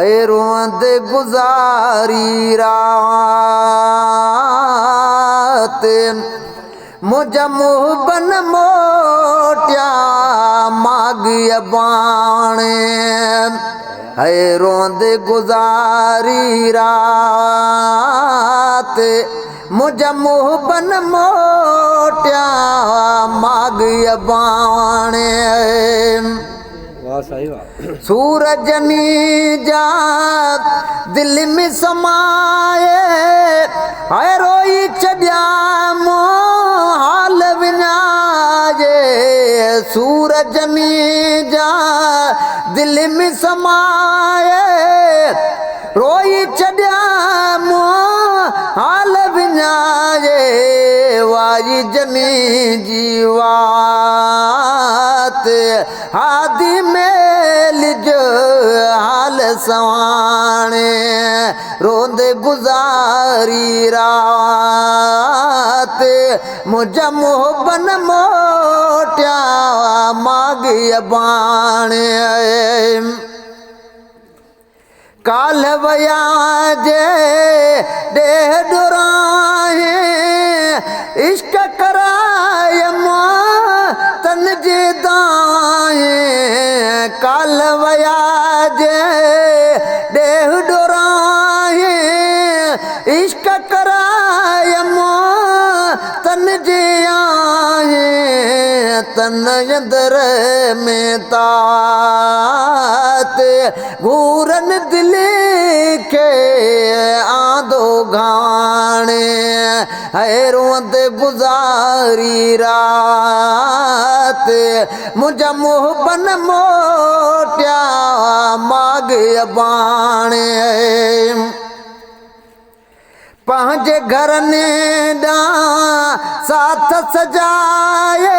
है रोंद गुजारी रात मुझा मुँह बन मोटिया माग बाणे है रोंद गुजारी रात मुझा मुँह बन मोटिया माग बाणे वाह सही वाह सूरज नीजा दिल में समाए है रोई छॾिया हाल विञाए सूरज नीजा दिल में समाए रोई छॾिया हाल विञाए वाई जनी जीवात हादी मेल जो हाल सवाणे रोंद गुजारी रात मुझा मुँह बन मोटिया माग बाणे काल वया जे डेह डुराहे इश्क कराय तन जे दाए काल वया जे डेह डुराहे इश्क कराय तन जे आए तन अंदर में तात घूरन दिल के आंदो घाणे है रोंद गुजारी रात मुझा मुँह बन मोटिया माग बाणे पंहिंजे घर ने साथ सजाए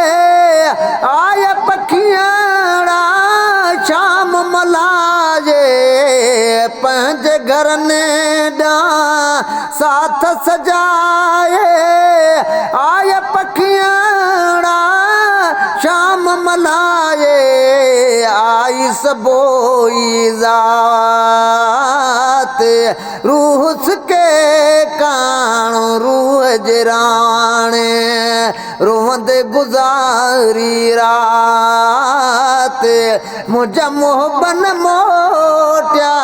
आय पखियाड़ा शाम मलाए पंहिंजे घर ने साथ सजाए आय पखियाड़ा शाम मलाए आई सबोई ज़ात रूह के काणो रूह जराणे रोंद गुजारी रात मुझा मुँह बन मोटिया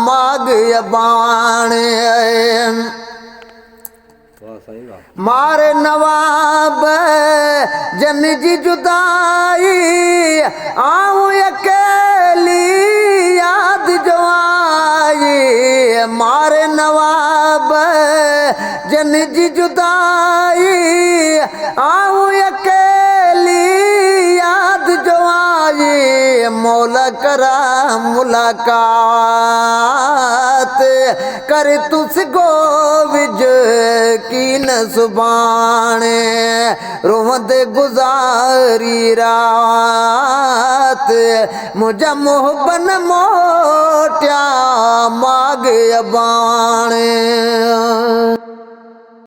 माग बाणे मारे नवाब जन जी जुदाई आऊं अकेली याद जो आई मारे नवाब जन जी जुदाई आऊं अकेली याद जो आई मौला करा मुलाकात कर तुस गोविज की न सुबाणे रोंद गुजारी रात मुझा मुँह बन मोटिया माग बाणे